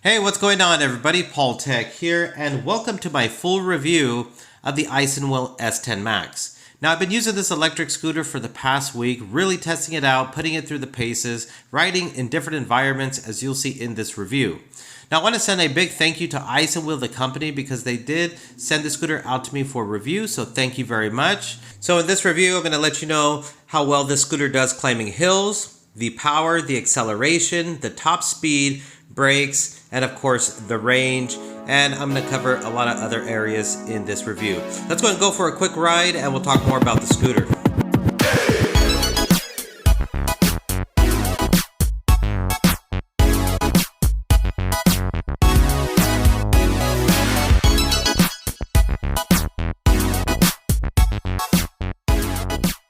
Hey, what's going on everybody? Paul Tech here, and welcome to my full review of the isinwheel S10 Max. Now, I've been using this electric scooter for the past week, really testing it out, putting it through the paces, riding in different environments as you'll see in this review. Now, I want to send a big thank you to isinwheel, the company, because they did send the scooter out to me for review, so thank you very much. So in this review, I'm going to let you know how well this scooter does climbing hills, the power, the acceleration, the top speed, brakes, and of course the range, and I'm going to cover a lot of other areas in this review. Let's go and go for a quick ride and we'll talk more about the scooter.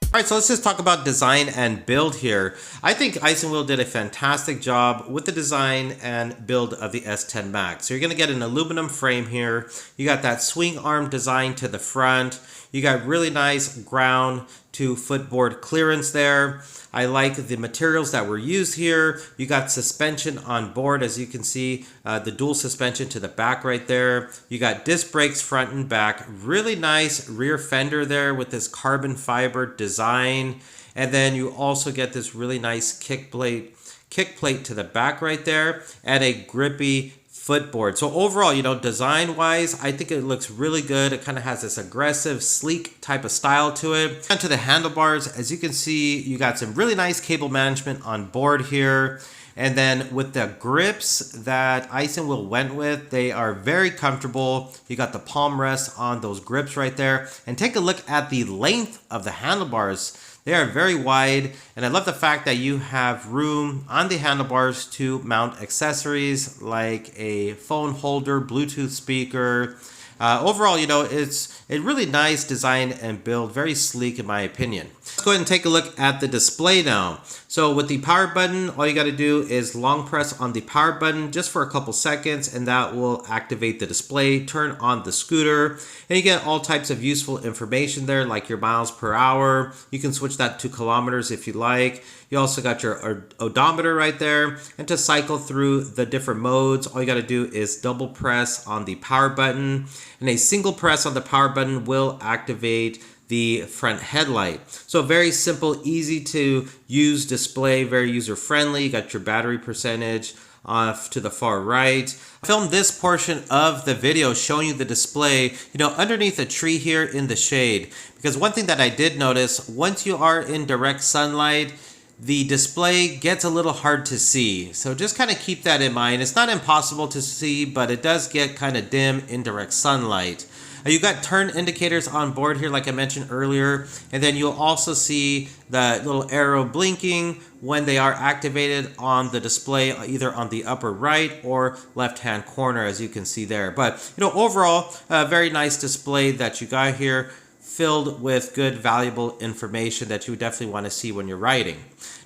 Alright, so let's just talk about design and build here. I think isinwheel did a fantastic job with the design and build of the S10 Max. So you're going to get an aluminum frame here. You got that swing arm design to the front. You got really nice ground to footboard clearance there. I like the materials that were used here. You got suspension on board, as you can see, the dual suspension to the back right there. You got disc brakes front and back. Really nice rear fender there with this carbon fiber design. And then you also get this really nice kick plate to the back right there, and a grippy footboard. So overall, design wise, I think it looks really good. It kind of has this aggressive, sleek type of style to it. And to the handlebars, as you can see, you got some really nice cable management on board here. And then with the grips that isinwheel went with, they are very comfortable. You got the palm rest on those grips right there. And take a look at the length of the handlebars. They are very wide, and I love the fact that you have room on the handlebars to mount accessories like a phone holder, Bluetooth speaker. Overall, it's a really nice design and build, very sleek in my opinion. Let's go ahead and take a look at the display now. So with the power button, all you got to do is long press on the power button just for a couple seconds, and that will activate the display, turn on the scooter, and you get all types of useful information there, like your miles per hour. You can switch that to kilometers if you like. You also got your odometer right there, and to cycle through the different modes, all you got to do is double press on the power button, and a single press on the power button will activate the front headlight. So very simple, easy to use display, very user friendly. You got your battery percentage off to the far right. I filmed this portion of the video showing you the display, underneath a tree here in the shade, because one thing that I did notice, once you are in direct sunlight, the display gets a little hard to see. So just kind of keep that in mind. It's not impossible to see, but it does get kind of dim in direct sunlight. You got turn indicators on board here, like I mentioned earlier, and then you'll also see the little arrow blinking when they are activated on the display, either on the upper right or left hand corner, as you can see there. But overall, a very nice display that you got here, filled with good, valuable information that you would definitely want to see when you're riding.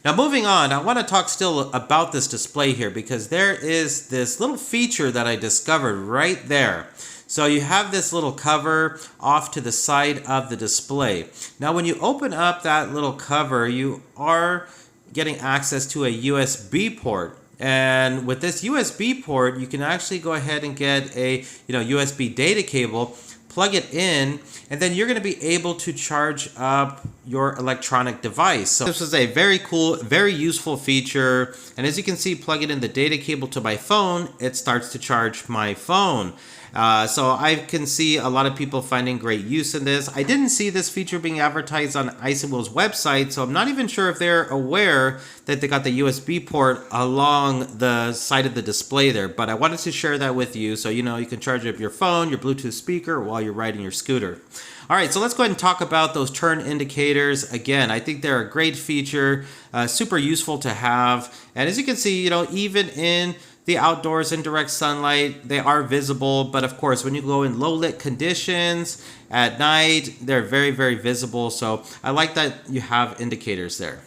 Now moving on, I want to talk still about this display here, because there is this little feature that I discovered right there. So you have this little cover off to the side of the display. Now when you open up that little cover, you are getting access to a USB port. And with this USB port, you can actually go ahead and get a USB data cable, plug it in, and then you're going to be able to charge up your electronic device. So this is a very cool, very useful feature. And as you can see, plug it in the data cable to my phone, it starts to charge my phone. So I can see a lot of people finding great use in this. I didn't see this feature being advertised on isinwheel's website, so I'm not even sure if they're aware that they got the USB port along the side of the display there, but I wanted to share that with you so you can charge up your phone, your Bluetooth speaker while you're riding your scooter. Alright, so let's go ahead and talk about those turn indicators. Again, I think they're a great feature, super useful to have, and as you can see, even in the outdoors in direct sunlight, they are visible, but of course when you go in low lit conditions at night, they're very, very visible. So I like that you have indicators there.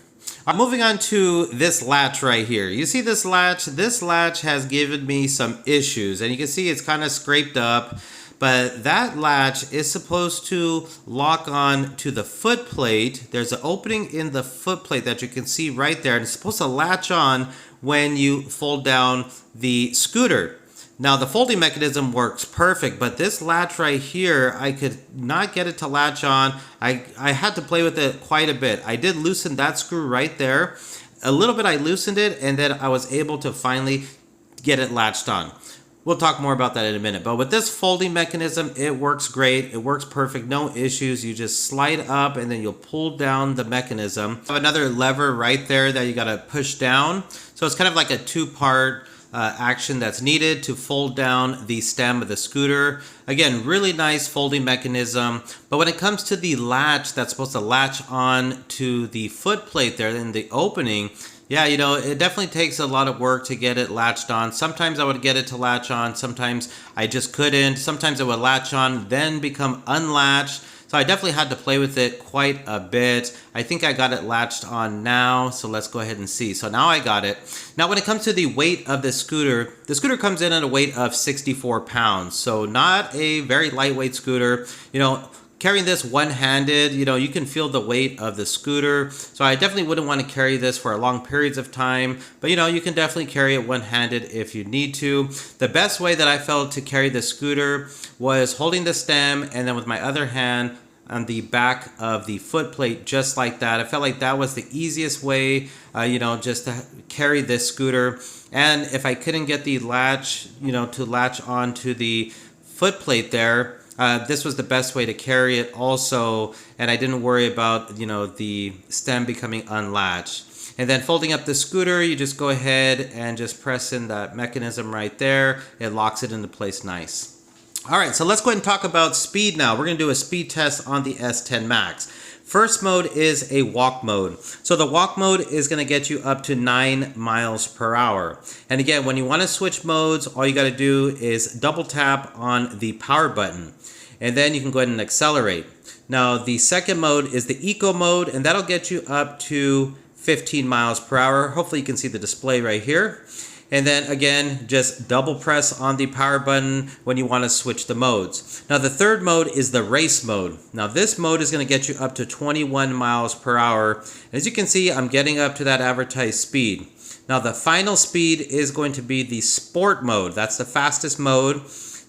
Moving on to this latch right here. You see this latch? This latch has given me some issues, and you can see it's kind of scraped up. But that latch is supposed to lock on to the foot plate. There's an opening in the foot plate that you can see right there, and it's supposed to latch on when you fold down the scooter. Now the folding mechanism works perfect, but this latch right here, I could not get it to latch on. I had to play with it quite a bit. I did loosen that screw right there. A little bit I loosened it, and then I was able to finally get it latched on. We'll talk more about that in a minute. But with this folding mechanism, it works great. It works perfect, no issues. You just slide up and then you'll pull down the mechanism. I have another lever right there that you gotta push down. So it's kind of like a two-part action that's needed to fold down the stem of the scooter. Again, really nice folding mechanism. But when it comes to the latch that's supposed to latch on to the foot plate there in the opening, yeah, you know, it definitely takes a lot of work to get it latched on. Sometimes I would get it to latch on, sometimes I just couldn't. Sometimes it would latch on, then become unlatched. So I definitely had to play with it quite a bit. I think I got it latched on now, so let's go ahead and see. So now I got it. Now when it comes to the weight of the scooter comes in at a weight of 64 pounds. So not a very lightweight scooter. You know, carrying this one-handed, you know, you can feel the weight of the scooter. So I definitely wouldn't want to carry this for long periods of time, but you know, you can definitely carry it one-handed if you need to. The best way that I felt to carry the scooter was holding the stem and then with my other hand on the back of the foot plate, just like that. I felt like that was the easiest way, you know, just to carry this scooter. And if I couldn't get the latch, you know, to latch onto the foot plate there, this was the best way to carry it also, and I didn't worry about, you know, the stem becoming unlatched. And then folding up the scooter, you just go ahead and just press in that mechanism right there. It locks it into place nice. All right, so let's go ahead and talk about speed now. We're gonna do a speed test on the S10 Max. First mode is a walk mode. So the walk mode is gonna get you up to 9 miles per hour. And again, when you wanna switch modes, all you gotta do is double tap on the power button. And then you can go ahead and accelerate. Now the second mode is the eco mode, and that'll get you up to 15 miles per hour. Hopefully you can see the display right here. And then again, just double press on the power button when you want to switch the modes. Now the third mode is the race mode. Now this mode is going to get you up to 21 miles per hour. As you can see, I'm getting up to that advertised speed. Now the final speed is going to be the sport mode. That's the fastest mode. I'm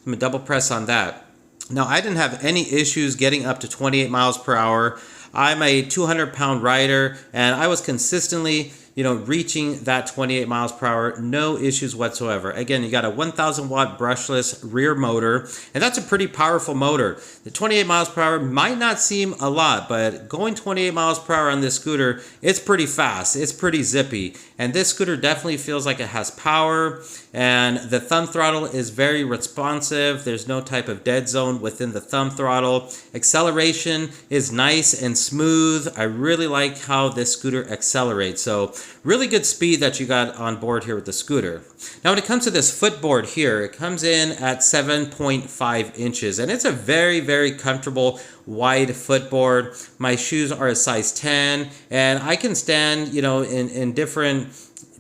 going to double press on that. Now I didn't have any issues getting up to 28 miles per hour. I'm a 200-pound rider, and I was consistently, you know, reaching that 28 miles per hour, no issues whatsoever. Again, you got a 1,000 watt brushless rear motor, and that's a pretty powerful motor. The 28 miles per hour might not seem a lot, but going 28 miles per hour on this scooter, it's pretty fast, it's pretty zippy. And this scooter definitely feels like it has power, and the thumb throttle is very responsive. There's no type of dead zone within the thumb throttle. Acceleration is nice and smooth. I really like how this scooter accelerates. So really good speed that you got on board here with the scooter. Now when it comes to this footboard here, it comes in at 7.5 inches, and it's a very, very comfortable wide footboard. My shoes are a size 10, and I can stand, you know, in different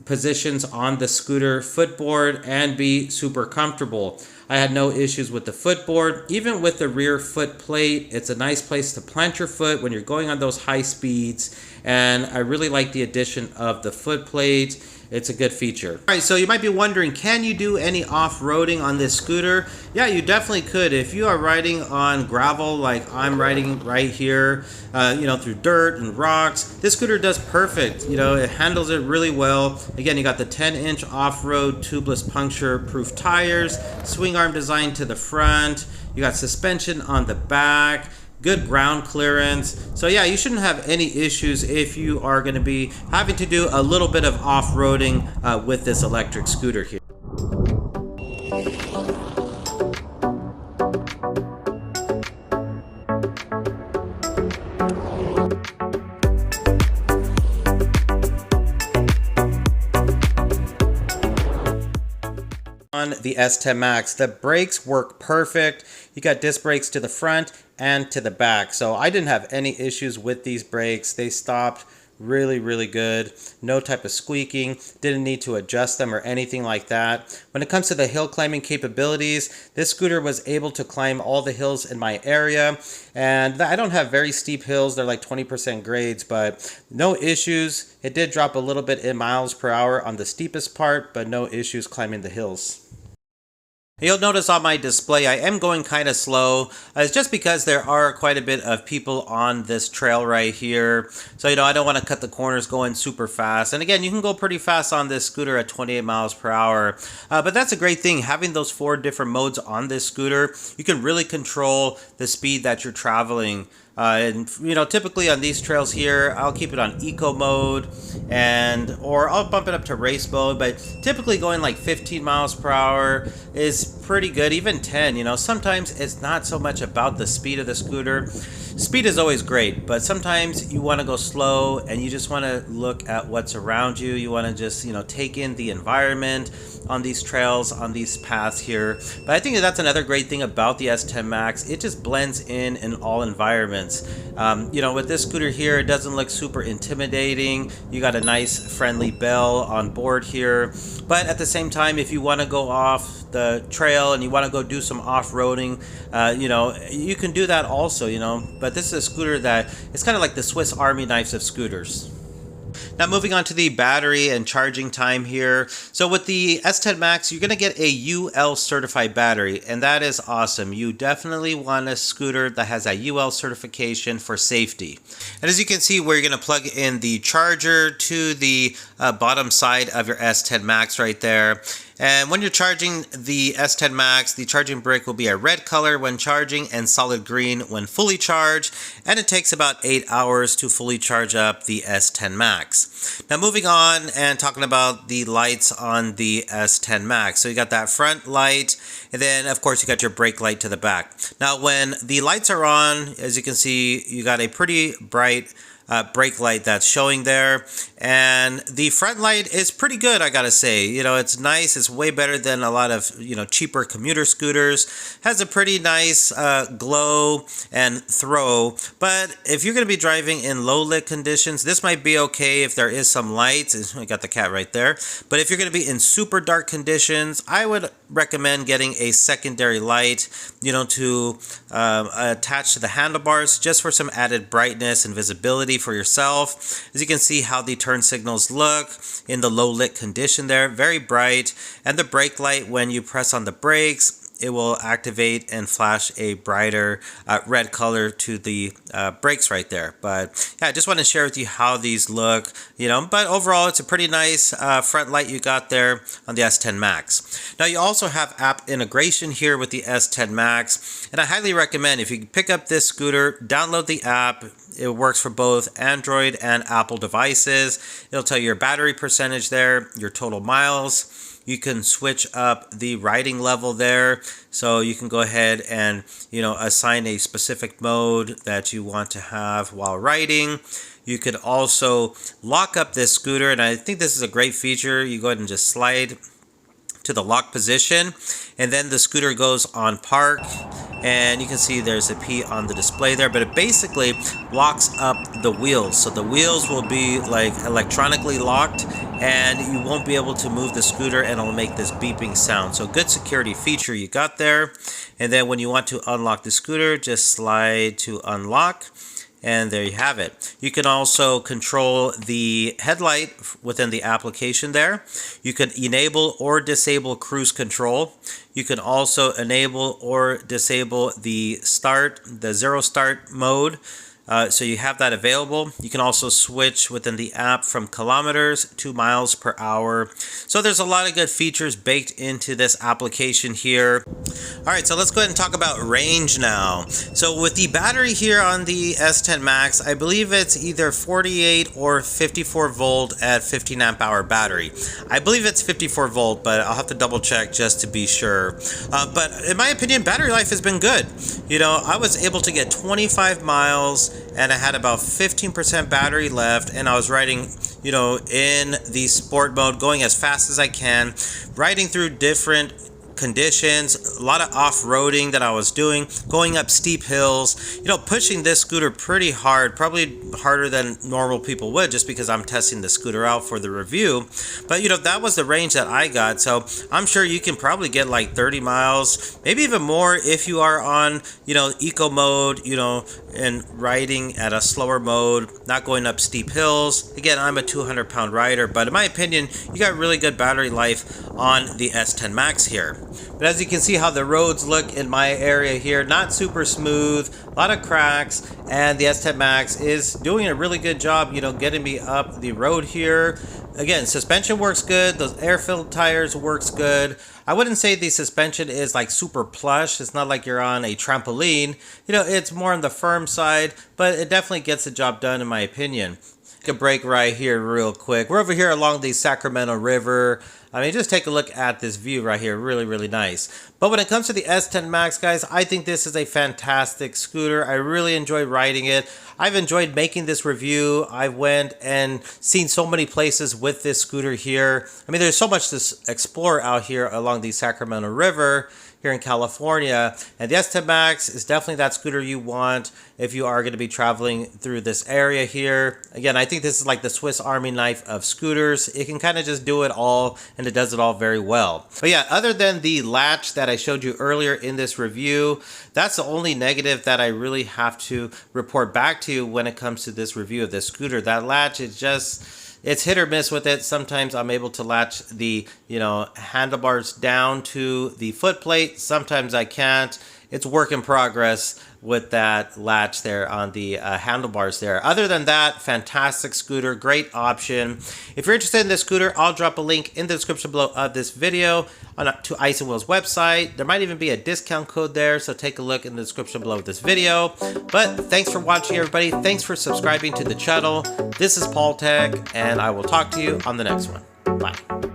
positions on the scooter footboard and be super comfortable. I had no issues with the footboard. Even with the rear foot plate, it's a nice place to plant your foot when you're going on those high speeds. And I really like the addition of the foot plate. It's a good feature. All right, so you might be wondering, can you do any off-roading on this scooter? Yeah, you definitely could. If you are riding on gravel like I'm riding right here, you know, through dirt and rocks, this scooter does perfect. You know, it handles it really well. Again, you got the 10-inch off-road tubeless puncture-proof tires, swing arm design to the front. You got suspension on the back. Good ground clearance. So yeah, you shouldn't have any issues if you are going to be having to do a little bit of off-roading with this electric scooter here. On the S10 Max, the brakes work perfect. You got disc brakes to the front and to the back, so I didn't have any issues with these brakes. They stopped really, really good. No type of squeaking. Didn't need to adjust them or anything like that. When it comes to the hill climbing capabilities, this scooter was able to climb all the hills in my area, and I don't have very steep hills. They're like 20% grades, but no issues. It did drop a little bit in miles per hour on the steepest part, but no issues climbing the hills. You'll notice on my display I am going kind of slow. It's just because there are quite a bit of people on this trail right here. So, I don't want to cut the corners going super fast. And again, you can go pretty fast on this scooter at 28 miles per hour. But that's a great thing. Having those 4 different modes on this scooter, you can really control the speed that you're traveling. And typically on these trails here, I'll keep it on eco mode or I'll bump it up to race mode, but typically going like 15 miles per hour is pretty good, even 10. Sometimes it's not so much about the speed of the scooter. Speed is always great, but sometimes you want to go slow and you just want to look at what's around you. You want to just, take in the environment on these trails, on these paths here. But I think that's another great thing about the S10 Max. It just blends in all environments. With this scooter here, it doesn't look super intimidating. You got a nice friendly bell on board here. But at the same time, if you want to go off the trail and you want to go do some off-roading, you can do that also, But this is a scooter that it's kind of like the Swiss Army knives of scooters. Now moving on to the battery and charging time here. So with the S10 Max, you're going to get a UL certified battery, and that is awesome. You definitely want a scooter that has a UL certification for safety. And as you can see, where you're going to plug in the charger to the bottom side of your S10 Max right there. And when you're charging the S10 Max, the charging brick will be a red color when charging and solid green when fully charged. And it takes about 8 hours to fully charge up the S10 Max. Now moving on and talking about the lights on the S10 Max. So you got that front light, and then of course you got your brake light to the back. Now when the lights are on, as you can see, you got a pretty bright brake light that's showing there, and the front light is pretty good, I gotta say. It's nice. It's way better than a lot of cheaper commuter scooters. Has a pretty nice glow and throw. But if you're gonna be driving in low lit conditions, this might be okay if there is some lights. I got the cat right there. But if you're gonna be in super dark conditions, I would recommend getting a secondary light, to attach to the handlebars, just for some added brightness and visibility for yourself. As you can see how the turn signals look in the low lit condition there, very bright. And the brake light, when you press on the brakes, it will activate and flash a brighter red color to the brakes right there. But yeah, I just want to share with you how these look, but overall it's a pretty nice front light you got there on the S10 Max. Now you also have app integration here with the S10 Max, and I highly recommend, if you pick up this scooter, download the app. It works for both Android and Apple devices. It'll tell you your battery percentage there, your total miles. You can switch up the riding level there, so you can go ahead and assign a specific mode that you want to have while riding. You could also lock up this scooter, and I think this is a great feature. You go ahead and just slide to the lock position, and then the scooter goes on park, and you can see there's a P on the display there, but it basically locks up the wheels. So the wheels will be like electronically locked, and you won't be able to move the scooter, and it'll make this beeping sound. So good security feature you got there. And then when you want to unlock the scooter, just slide to unlock. And there you have it. You can also control the headlight within the application there. You can enable or disable cruise control. You can also enable or disable the zero start mode. So you have that available. You can also switch within the app from kilometers to miles per hour. So there's a lot of good features baked into this application here. All right, so let's go ahead and talk about range now. So with the battery here on the S10 Max, I believe it's either 48 or 54 volt at 15 amp hour battery. I believe it's 54 volt, but I'll have to double check just to be sure. But in my opinion, battery life has been good. I was able to get 25 miles, and I had about 15% battery left, and I was riding, in the sport mode, going as fast as I can, riding through different conditions, a lot of off-roading that I was doing, going up steep hills, pushing this scooter pretty hard, probably harder than normal people would, just because I'm testing the scooter out for the review. But that was the range that I got, so I'm sure you can probably get like 30 miles, maybe even more if you are on eco mode, and riding at a slower mode, not going up steep hills. Again, I'm a 200-pound rider, but in my opinion, you got really good battery life on the S10 Max here. But as you can see how the roads look in my area here, not super smooth, a lot of cracks, and the S10 Max is doing a really good job, you know, getting me up the road here. Again, suspension works good, those air-filled tires works good. I wouldn't say the suspension is like super plush. It's not like you're on a trampoline. You know, it's more on the firm side, but it definitely gets the job done in my opinion. Take a break right here real quick. We're over here along the Sacramento River. I mean, just take a look at this view right here. Really, really nice. But when it comes to the S10 Max, guys, I think this is a fantastic scooter. I really enjoy riding it. I've enjoyed making this review. I went and seen so many places with this scooter here. I mean, there's so much to explore out here along the Sacramento River here in California, and the S10 Max is definitely that scooter you want if you are going to be traveling through this area here. Again, I think this is like the Swiss Army knife of scooters. It can kind of just do it all, and it does it all very well. But yeah, other than the latch that I showed you earlier in this review, that's the only negative that I really have to report back to you when it comes to this review of this scooter. That latch is just, it's hit or miss with it. Sometimes I'm able to latch the, you know, handlebars down to the foot plate. Sometimes I can't. It's work in progress with that latch there on the handlebars there. Other than that, fantastic scooter, great option. If you're interested in this scooter, I'll drop a link in the description below of this video to isinwheel's website. There might even be a discount code there, so take a look in the description below of this video. But thanks for watching, everybody. Thanks for subscribing to the channel. This is Paul Tech, and I will talk to you on the next one. Bye.